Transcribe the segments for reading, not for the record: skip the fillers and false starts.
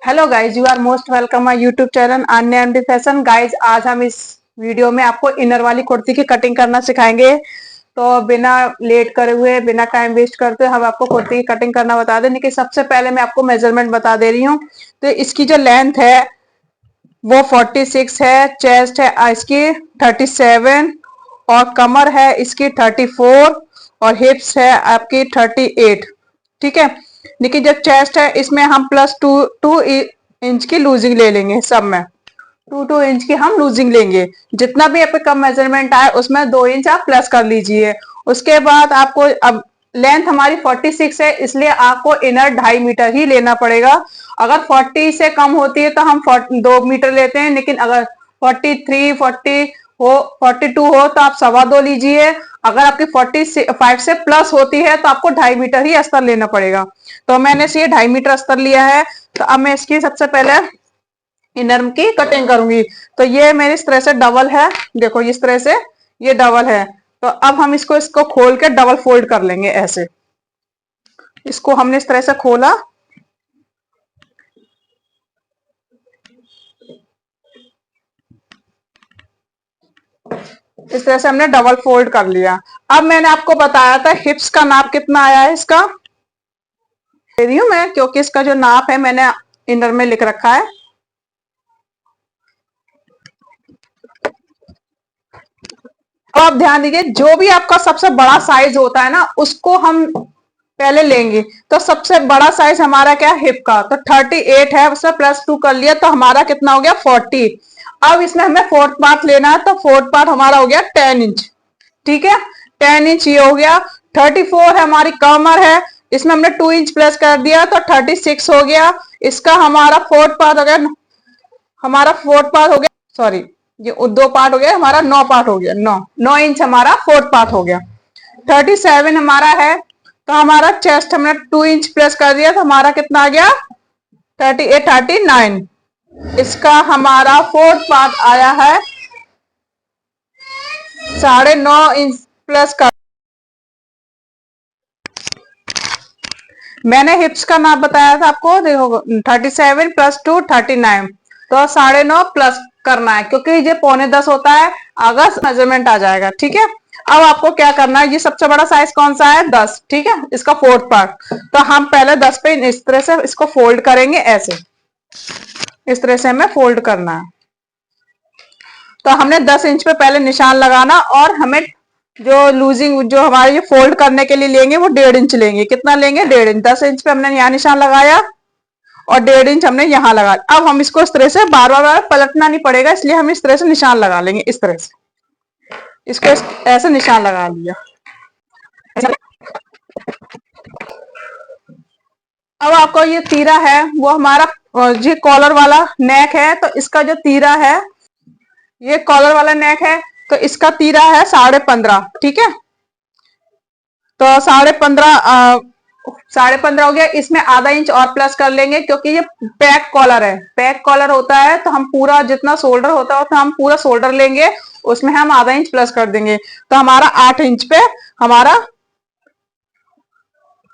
Hello guys, you are most welcome my YouTube channel Anya MD fashion. Guys, आज हम इस video में आपको इनर वाली कुर्ती की कटिंग करना सिखाएंगे। तो बिना लेट करे हुए, बिना टाइम वेस्ट करते हम आपको कुर्ती की कटिंग करना बता दें। लेकिन सबसे पहले मैं आपको मेजरमेंट बता दे रही हूँ। तो इसकी जो लेंथ है वो 46 है, चेस्ट है इसकी 37, और कमर है इसकी 34, और हिप्स है आपकी 38। ठीक है। लेकिन जो चेस्ट है इसमें हम प्लस टू इंच की लूजिंग ले लेंगे। सब में 2 इंच की हम लूजिंग लेंगे। जितना भी आपके कम मेजरमेंट आए उसमें 2 इंच आप प्लस कर लीजिए। उसके बाद आपको अब लेंथ हमारी 46 है, इसलिए आपको इनर 2.5 मीटर ही लेना पड़ेगा। अगर 40 से कम होती है तो हम 2 मीटर लेते हैं, लेकिन अगर 43, 40 हो, 42 हो तो आप 2.25 लीजिए। अगर आपकी 45 से प्लस होती है तो आपको 2.5 मीटर ही अस्तर लेना पड़ेगा। तो मैंने ये 2.5 मीटर अस्तर लिया है। तो अब मैं इसकी सबसे पहले इनर की कटिंग करूंगी। तो ये मेरी इस तरह से डबल है, देखो इस तरह से ये डबल है। तो अब हम इसको खोल के डबल फोल्ड कर लेंगे ऐसे। इसको हमने इस तरह से खोला, इस तरह से हमने डबल फोल्ड कर लिया। अब मैंने आपको बताया था हिप्स का नाप कितना आया है, इसका दे रही हूं मैं, क्योंकि इसका जो नाप है मैंने इनर में लिख रखा है। तो आप ध्यान दीजिए, जो भी आपका सबसे बड़ा साइज होता है ना उसको हम पहले लेंगे। तो सबसे बड़ा साइज हमारा क्या है, हिप का। तो 38 है, उसमें +2 कर लिया तो हमारा कितना हो गया 40। अब इसमें हमें फोर्थ पार्ट लेना है, तो फोर्थ पार्ट हमारा हो गया 10 इंच। ठीक है, 10 इंच ये हो गया। 34 है हमारी कमर है, इसमें हमने 2 इंच प्लस कर दिया तो 36 हो गया। इसका हमारा फोर्थ पार्ट हो गया, हमारा फोर्थ पार्ट हो गया, सॉरी ये 2 पार्ट हो गया, हमारा 9 पार्ट हो गया। 9 इंच हमारा फोर्थ पार्ट हो गया। 37 हमारा है, तो हमारा चेस्ट हमने 2 इंच प्लस कर दिया तो हमारा कितना आ गया 38, 39। इसका हमारा फोर्थ पार्ट आया है 9.5 इंच प्लस कर। मैंने हिप्स का नाप बताया था आपको, देखो 37 + 2 39, तो 9.5 प्लस करना है, क्योंकि ये 9:45 होता है। अगस्त मेजरमेंट आ जाएगा। ठीक है। अब आपको क्या करना है, ये सबसे बड़ा साइज कौन सा है 10। ठीक है, इसका फोर्थ पार्ट। तो हम पहले 10 पे इस तरह से इसको फोल्ड करेंगे ऐसे, इस तरह से हमें फोल्ड करना है। तो हमने 10 इंच पे पहले निशान लगाना, और हमें जो लूजिंग जो हमारे ये फोल्ड करने के लिए लेंगे वो 1.5 इंच लेंगे। कितना लेंगे 1.5 इंच। 10 इंच पे हमने यहाँ निशान लगाया और 1.5 इंच हमने यहाँ लगाया। अब हम इसको इस तरह से बार बार पलटना नहीं पड़ेगा, इसलिए हम इस तरह से निशान लगा लेंगे। इस तरह से इसको ऐसे निशान लगा लिया। अब आपको ये तीरा है वो हमारा ये कॉलर वाला नेक है, तो इसका जो तीरा है, ये कॉलर वाला नेक है, तो इसका तीरा है 15.5। ठीक है, तो 15.5 हो गया। इसमें आधा इंच और प्लस कर लेंगे, क्योंकि ये पैक कॉलर है। पैक कॉलर होता है तो हम पूरा जितना शोल्डर होता है तो हम पूरा शोल्डर लेंगे, उसमें हम आधा इंच प्लस कर देंगे। तो हमारा 8 इंच पे हमारा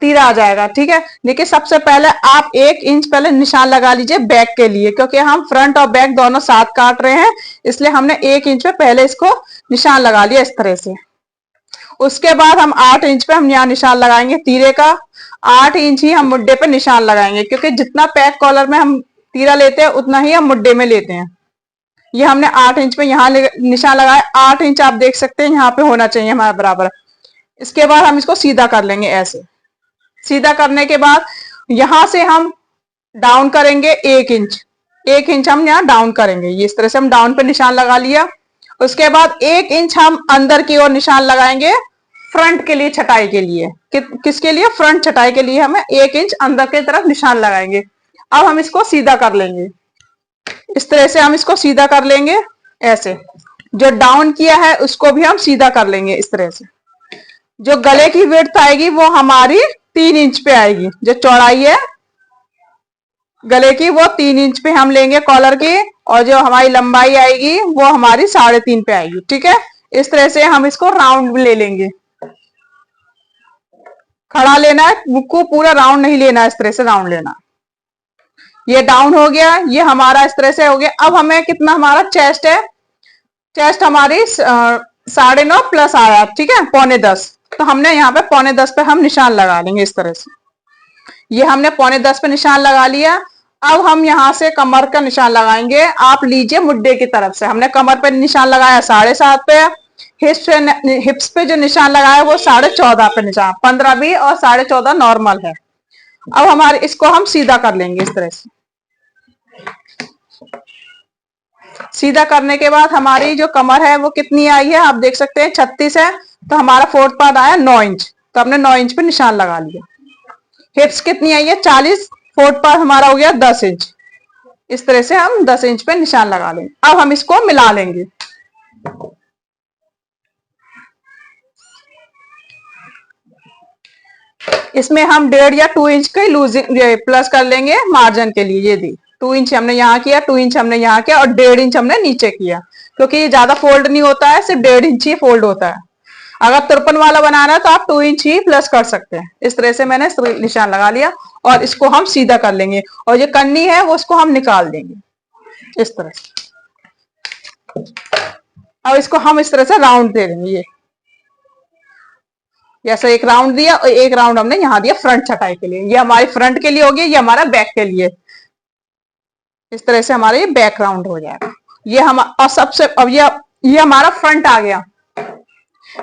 तीरा आ जाएगा। ठीक है, देखिए सबसे पहले आप 1 इंच पहले निशान लगा लीजिए बैक के लिए, क्योंकि हम फ्रंट और बैक दोनों साथ काट रहे हैं, इसलिए हमने 1 इंच पे पहले इसको निशान लगा लिया इस तरह से। उसके बाद हम 8 इंच पे हम यहाँ निशान लगाएंगे तीरे का। 8 इंच ही हम मुड्डे पे निशान लगाएंगे, क्योंकि जितना पैक कॉलर में हम तीरा लेते हैं उतना ही हम मुड्डे में लेते हैं। ये हमने 8 इंच पे यहाँ निशान लगाया। 8 इंच आप देख सकते हैं यहाँ पे होना चाहिए हमारा बराबर। इसके बाद हम इसको सीधा कर लेंगे ऐसे। सीधा करने के बाद यहां से हम डाउन करेंगे 1 इंच। 1 इंच हम यहाँ डाउन करेंगे, ये इस तरह से हम डाउन पे निशान लगा लिया। उसके बाद 1 इंच हम अंदर की ओर निशान लगाएंगे फ्रंट के लिए, छटाई के लिए। किसके लिए, फ्रंट छटाई के लिए हमें 1 इंच अंदर की तरफ निशान लगाएंगे। अब हम इसको सीधा कर लेंगे, इस तरह से हम इसको सीधा कर लेंगे ऐसे। जो डाउन किया है उसको भी हम सीधा कर लेंगे इस तरह से। जो गले की विड्थ आएगी वो हमारी 3 इंच पे आएगी। जो चौड़ाई है गले की वो 3 इंच पे हम लेंगे कॉलर की, और जो हमारी लंबाई आएगी वो हमारी 3.5 पे आएगी। ठीक है, इस तरह से हम इसको राउंड ले लेंगे। खड़ा लेना है, बुक को पूरा राउंड नहीं लेना, इस तरह से राउंड लेना। ये डाउन हो गया, ये हमारा इस तरह से हो गया। अब हमें कितना, हमारा चेस्ट है, चेस्ट हमारी 9.5 प्लस आया, ठीक है, 9:45। तो हमने यहाँ पे 9:45 पे हम निशान लगा लेंगे इस तरह से। ये हमने 9:45 पे निशान लगा लिया। अब हम यहाँ से कमर का निशान लगाएंगे। आप लीजिए मुड्डे की तरफ से, हमने कमर पे निशान लगाया 7.5 पे। हिप्स पे जो निशान लगाया वो 14.5 पे निशान, 15 भी और 14.5 नॉर्मल है। अब हमारे इसको हम सीधा कर लेंगे इस तरह से। सीधा करने के बाद हमारी जो कमर है वो कितनी आई है, आप देख सकते हैं 36 है। तो हमारा फोर्थ पार्ट आया 9 इंच, तो हमने 9 इंच पे निशान लगा लिया। हिप्स कितनी आई है 40, फोर्थ पार्ट हमारा हो गया 10 इंच। इस तरह से हम 10 इंच पे निशान लगा लेंगे। अब हम इसको मिला लेंगे। इसमें हम 1.5 या 2 इंच के लूजिंग प्लस कर लेंगे मार्जिन के लिए। ये दी 2 इंच हमने यहाँ किया, 2 इंच हमने यहाँ किया और 1.5 इंच हमने नीचे किया, क्योंकि ये ज्यादा फोल्ड नहीं होता है, सिर्फ 1.5 इंच ही फोल्ड होता है। अगर 53 वाला बनाना है तो आप 2 इंच ही प्लस कर सकते हैं। इस तरह से मैंने निशान लगा लिया और इसको हम सीधा कर लेंगे, और ये कन्नी है वो उसको हम निकाल देंगे इस तरह से। अब इसको हम इस तरह से राउंड दे देंगे। ये जैसा एक राउंड दिया और एक राउंड हमने यहाँ दिया फ्रंट छटाई के लिए। ये हमारी फ्रंट के लिए होगी, ये हमारा बैक के लिए। इस तरह से हमारा ये बैक राउंड हो जाएगा। ये हम और सबसे, अब ये हमारा फ्रंट आ गया।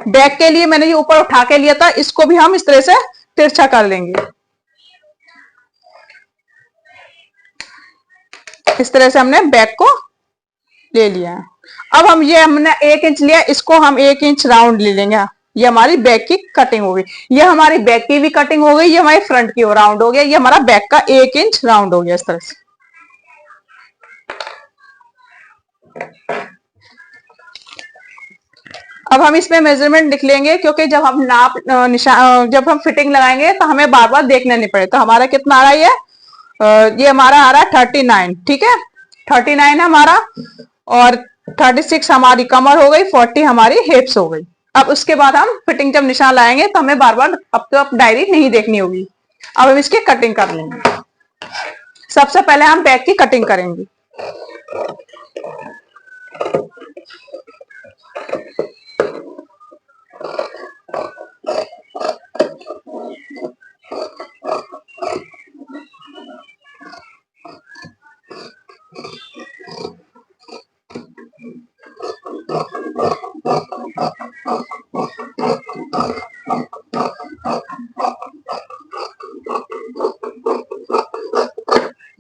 बैक के लिए मैंने ये ऊपर उठा के लिया था, इसको भी हम इस तरह से तिरछा कर लेंगे। इस तरह से हमने बैक को ले लिया है। अब हम ये हमने 1 इंच लिया, इसको हम 1 इंच राउंड ले लेंगे। ये हमारी बैक की कटिंग हो गई। ये हमारी बैक की भी कटिंग हो गई, ये हमारी फ्रंट की राउंड हो गया। ये हमारा बैक का 1 इंच राउंड हो गया इस तरह से। अब हम इसमें मेजरमेंट लिख लेंगे, क्योंकि जब हम नाप जब हम फिटिंग लगाएंगे तो हमें बार बार देखना नहीं पड़े। तो हमारा कितना आ रहा है, ये हमारा आ रहा है 39, ठीक है, 39 है हमारा। और 36 हमारी कमर हो गई, 40 हमारी हिप्स हो गई। अब उसके बाद हम फिटिंग जब निशान लाएंगे तो हमें बार बार अब तो अब डायरी नहीं देखनी होगी। अब हम इसकी कटिंग कर लेंगे। सबसे पहले हम बैक की कटिंग करेंगे।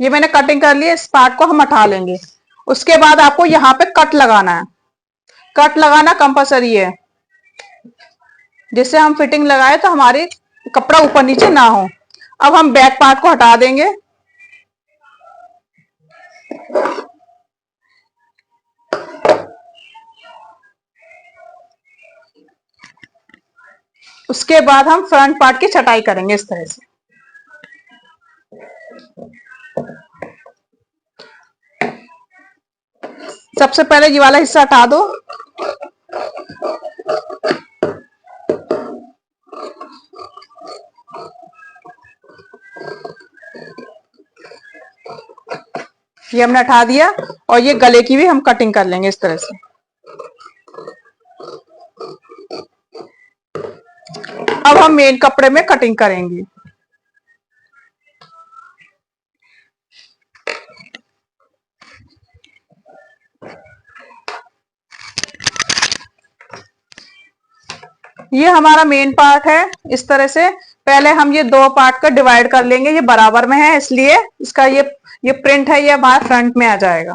ये मैंने कटिंग कर ली है, इस पार्ट को हम हटा लेंगे। उसके बाद आपको यहाँ पे कट लगाना है। कट लगाना कंपलसरी है, जिससे हम फिटिंग लगाए तो हमारी कपड़ा ऊपर नीचे ना हो। अब हम बैक पार्ट को हटा देंगे। उसके बाद हम फ्रंट पार्ट की छटाई करेंगे इस तरह से। सबसे पहले ये वाला हिस्सा हटा दो। ये हमने हटा दिया, और ये गले की भी हम कटिंग कर लेंगे इस तरह से। अब हम मेन कपड़े में कटिंग करेंगे। ये हमारा मेन पार्ट है। इस तरह से पहले हम ये 2 पार्ट का डिवाइड कर लेंगे। ये बराबर में है, इसलिए इसका ये प्रिंट है, ये हमारे फ्रंट में आ जाएगा।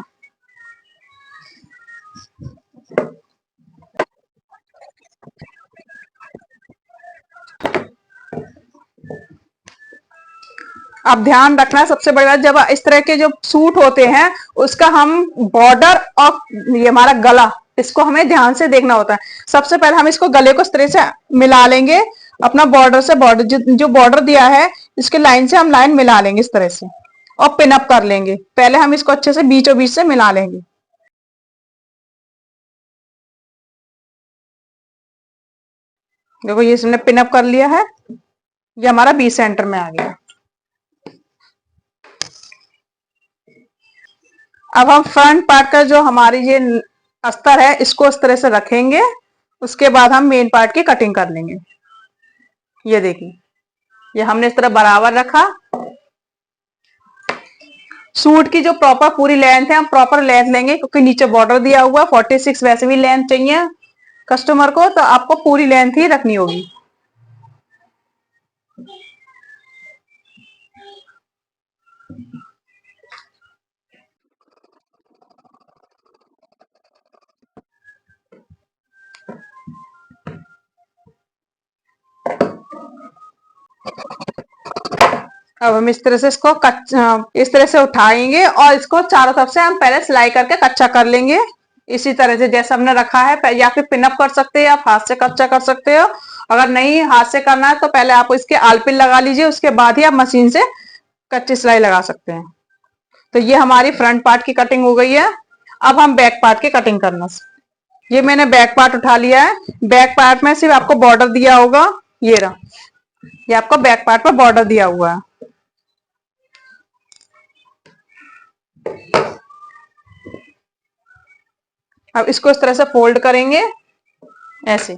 अब ध्यान रखना सबसे बड़ी बात, जब इस तरह के जो सूट होते हैं उसका हम बॉर्डर और ये हमारा गला, इसको हमें ध्यान से देखना होता है। सबसे पहले हम इसको गले को इस तरह से मिला लेंगे। अपना बॉर्डर से बॉर्डर जो बॉर्डर दिया है इसके लाइन से हम लाइन मिला लेंगे इस तरह से, और पिन अप कर लेंगे। पहले हम इसको अच्छे से बीचों बीच से मिला लेंगे। देखो ये इसने पिन अप कर लिया है, ये हमारा बी सेंटर में आ गया। अब हम फ्रंट पार्ट का जो हमारी ये अस्तर है इसको इस तरह से रखेंगे, उसके बाद हम मेन पार्ट की कटिंग कर लेंगे। ये देखिए, ये हमने इस तरह बराबर रखा। सूट की जो प्रॉपर पूरी लेंथ है हम प्रॉपर लेंथ लेंगे, क्योंकि नीचे बॉर्डर दिया हुआ 46 वैसे भी लेंथ चाहिए कस्टमर को, तो आपको पूरी लेंथ ही रखनी होगी। अब हम इस तरह से इसको इस तरह से उठाएंगे और इसको चारों तरफ से हम पहले सिलाई करके कच्चा कर लेंगे। इसी तरह से जैसे हमने रखा है, या फिर पिनअप कर सकते हैं, आप हाथ से कच्चा कर सकते हो। अगर नहीं हाथ से करना है तो पहले आप इसके आलपिन लगा लीजिए, उसके बाद ही आप मशीन से कच्ची सिलाई लगा सकते हैं। तो ये हमारी फ्रंट पार्ट की कटिंग हो गई है। अब हम बैक पार्ट की कटिंग करना। ये मैंने बैक पार्ट उठा लिया है। बैक पार्ट में सिर्फ आपको बॉर्डर दिया होगा, ये रहा, ये आपको बैक पार्ट पर बॉर्डर दिया हुआ है। अब इसको इस तरह से फोल्ड करेंगे ऐसे।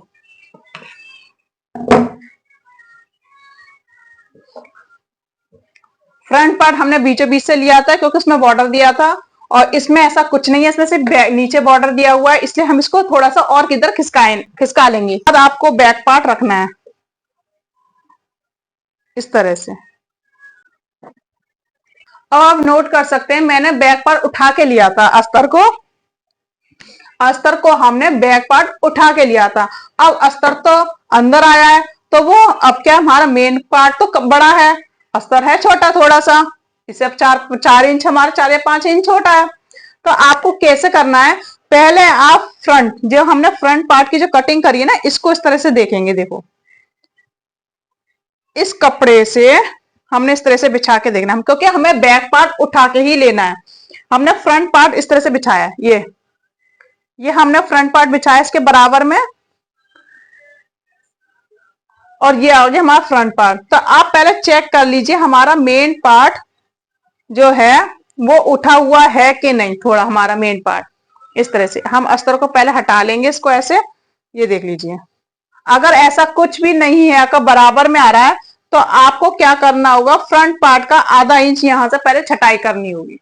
फ्रंट पार्ट हमने बीचों बीच से लिया था क्योंकि उसमें बॉर्डर दिया था, और इसमें ऐसा कुछ नहीं है, इसमें सिर्फ नीचे बॉर्डर दिया हुआ है, इसलिए हम इसको थोड़ा सा और किधर खिसका लेंगे। अब आपको बैक पार्ट रखना है इस तरह से। अब आप नोट कर सकते हैं मैंने बैक पार्ट उठा के लिया था, अस्तर को हमने बैक पार्ट उठा के लिया था। अब अस्तर तो अंदर आया है, तो वो अब क्या, हमारा मेन पार्ट तो बड़ा है, अस्तर है छोटा थोड़ा सा, इसे अब 4 इंच, हमारा 4 या 5 इंच छोटा है। तो आपको कैसे करना है, पहले आप फ्रंट, जो हमने फ्रंट पार्ट की जो कटिंग करी है ना, इसको इस तरह से देखेंगे। देखो, इस कपड़े से हमने इस तरह से बिछा के देखना है, क्योंकि हमें बैक पार्ट उठा के ही लेना है। हमने फ्रंट पार्ट इस तरह से बिछाया है, ये हमने फ्रंट पार्ट बिछाया इसके बराबर में, और ये आओ जी हमारा फ्रंट पार्ट। तो आप पहले चेक कर लीजिए हमारा मेन पार्ट जो है वो उठा हुआ है कि नहीं। थोड़ा हमारा मेन पार्ट इस तरह से हम अस्तर को पहले हटा लेंगे, इसको ऐसे, ये देख लीजिए। अगर ऐसा कुछ भी नहीं है, अगर बराबर में आ रहा है, तो आपको क्या करना होगा, फ्रंट पार्ट का आधा इंच यहां से पहले छटाई करनी होगी।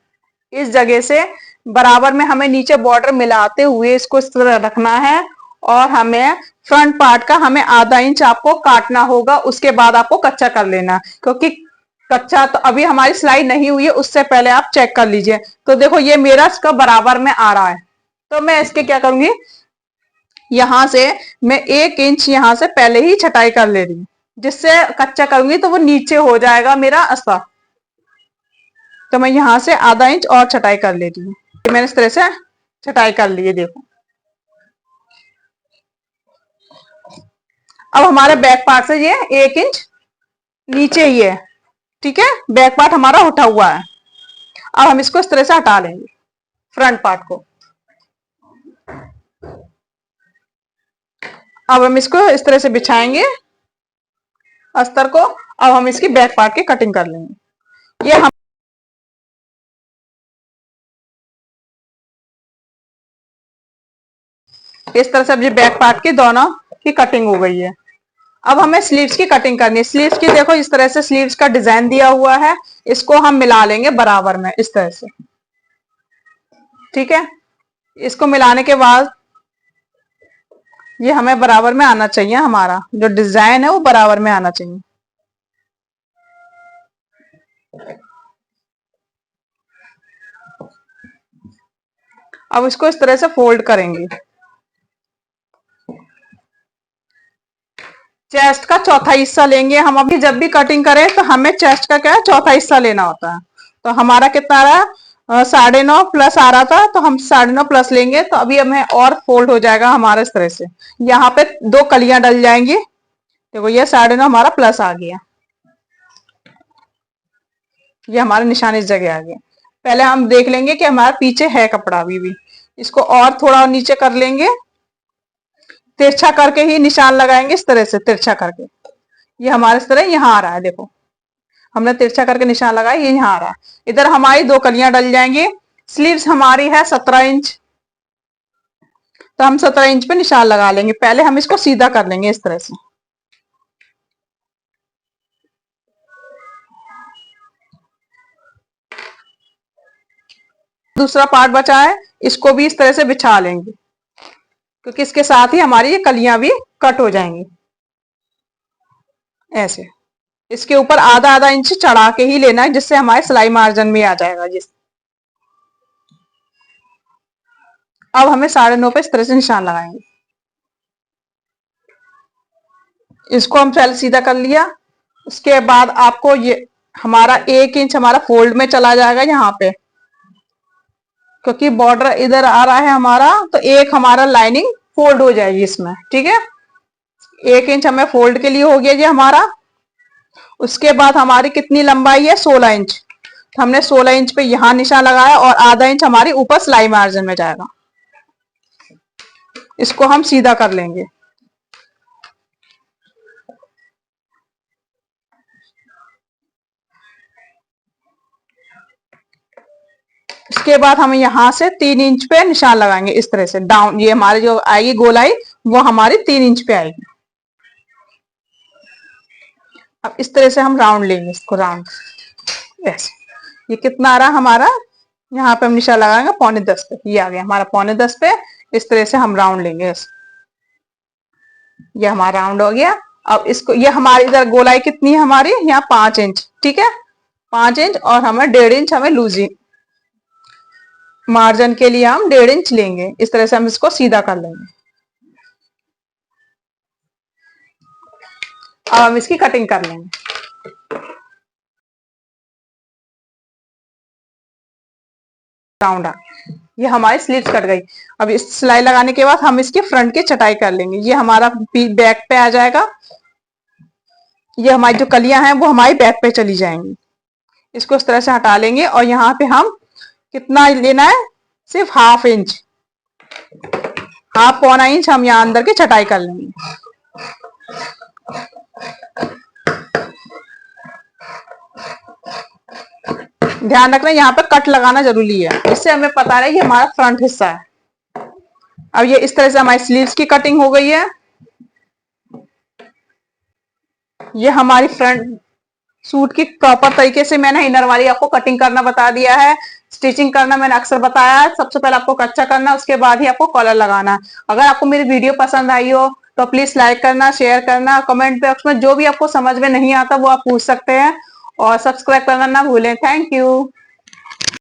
इस जगह से बराबर में हमें नीचे बॉर्डर मिलाते हुए इसको इस तरह रखना है, और हमें फ्रंट पार्ट का हमें आधा इंच आपको काटना होगा। उसके बाद आपको कच्चा कर लेना, क्योंकि कच्चा तो अभी हमारी सिलाई नहीं हुई है, उससे पहले आप चेक कर लीजिए। तो देखो ये मेरा इसका बराबर में आ रहा है, तो मैं इसके क्या करूंगी, यहां से मैं 1 इंच यहां से पहले ही छटाई कर ले रही हूँ, जिससे कच्चा करूंगी तो वो नीचे हो जाएगा मेरा अस्तर। तो मैं यहां से आधा इंच और छटाई कर लेती हूँ। मैंने इस तरह से छटाई कर ली है, देखो। अब हमारे बैक पार्ट से ये 1 इंच नीचे ही है, ठीक है, बैक पार्ट हमारा उठा हुआ है। अब हम इसको इस तरह से हटा लेंगे फ्रंट पार्ट को। अब हम इसको इस तरह से बिछाएंगे अस्तर को। अब हम इसकी बैक पार्ट की कटिंग कर लेंगे। ये हम इस तरह से अब ये बैक पार्ट की दोनों की कटिंग हो गई है। अब हमें स्लीव्स की कटिंग करनी है। स्लीव्स की देखो इस तरह से स्लीव्स का डिजाइन दिया हुआ है, इसको हम मिला लेंगे बराबर में इस तरह से, ठीक है। इसको मिलाने के बाद ये हमें बराबर में आना चाहिए, हमारा जो डिजाइन है वो बराबर में आना चाहिए। अब इसको इस तरह से फोल्ड करेंगे। चेस्ट का चौथा हिस्सा लेंगे हम। अभी जब भी कटिंग करें तो हमें चेस्ट का क्या है, चौथा हिस्सा लेना होता है। तो हमारा कितना आ रहा है, 9.5 प्लस आ रहा था, तो हम 9.5 प्लस लेंगे, तो अभी हमें और फोल्ड हो जाएगा हमारा इस तरह से। यहाँ पे 2 कलियां डल जाएंगी। देखो ये 9.5 हमारा प्लस आ गया, ये हमारा निशान इस जगह आ गया। पहले हम देख लेंगे कि हमारा पीछे है कपड़ा अभी भी, इसको और थोड़ा और नीचे कर लेंगे, तिरछा करके ही निशान लगाएंगे इस तरह से, तिरछा करके। ये हमारे इस तरह यहाँ आ रहा है, देखो हमने तिरछा करके निशान लगाया, ये यहाँ आ रहा है। इधर हमारी 2 कलियां डल जाएंगी। स्लीव्स हमारी है 17 इंच, तो हम 17 इंच पे निशान लगा लेंगे। पहले हम इसको सीधा कर लेंगे इस तरह से। दूसरा पार्ट बचा है, इसको भी इस तरह से बिछा लेंगे, क्योंकि इसके साथ ही हमारी ये कलियां भी कट हो जाएंगी ऐसे। इसके ऊपर आधा आधा इंच चढ़ा के ही लेना है, जिससे हमारे सिलाई मार्जिन में आ जाएगा। जिस अब हमें 9.5 पे इस तरह से निशान लगाएंगे। इसको हम पहले सीधा कर लिया। उसके बाद आपको ये हमारा 1 इंच हमारा फोल्ड में चला जाएगा यहाँ पे, क्योंकि बॉर्डर इधर आ रहा है हमारा, तो एक हमारा लाइनिंग फोल्ड हो जाएगी इसमें। ठीक है, 1 इंच हमें फोल्ड के लिए हो गया ये हमारा। उसके बाद हमारी कितनी लंबाई है, 16 इंच। तो हमने 16 इंच पे यहां निशान लगाया और आधा इंच हमारी ऊपर सिलाई मार्जिन में जाएगा। इसको हम सीधा कर लेंगे। इसके बाद हम यहां से 3 इंच पे निशान लगाएंगे इस तरह से डाउन। ये हमारी जो आएगी गोलाई, वो हमारी 3 इंच पे आएगी। अब इस तरह से हम राउंड लेंगे इसको, राउंड ऐसे। ये कितना आ रहा हमारा, यहाँ पे हम निशान लगाएंगे 9.25 पे, ये आ गया हमारा 9.25 पे। इस तरह से हम राउंड लेंगे ऐसे। ये हमारा राउंड हो गया। अब इसको, ये हमारी इधर गोलाई कितनी है हमारी, यहाँ 5 इंच। ठीक है, 5 इंच, और हमें 1.5 इंच हमें लूजी मार्जिन के लिए हम 1.5 इंच लेंगे। इस तरह से हम इसको सीधा कर लेंगे। अब हम इसकी कटिंग कर लेंगे। राउंड आ, ये हमारी स्लीव्स कट गई। अब इस सिलाई लगाने के बाद हम इसके फ्रंट की चटाई कर लेंगे। ये हमारा बैक पे आ जाएगा। ये हमारी जो कलियां हैं वो हमारी बैक पे चली जाएंगी। इसको इस तरह से हटा लेंगे, और यहाँ पे हम कितना लेना है, सिर्फ 1/2 इंच, 1/2 पौना इंच हम यहाँ अंदर की छटाई कर लेंगे। ध्यान रखना यहाँ पे कट लगाना जरूरी है, इससे हमें पता रहे ये हमारा फ्रंट हिस्सा है। अब ये इस तरह से हमारी स्लीव्स की कटिंग हो गई है। ये हमारी फ्रंट सूट की प्रॉपर तरीके से मैंने इनर वाली आपको कटिंग करना बता दिया है। स्टिचिंग करना मैंने अक्सर बताया है। सबसे पहले आपको कच्चा करना, उसके बाद ही आपको कॉलर लगाना। अगर आपको मेरी वीडियो पसंद आई हो तो प्लीज लाइक करना, शेयर करना, कमेंट बॉक्स में जो भी आपको समझ में नहीं आता वो आप पूछ सकते हैं, और सब्सक्राइब करना ना भूलें। Thank you.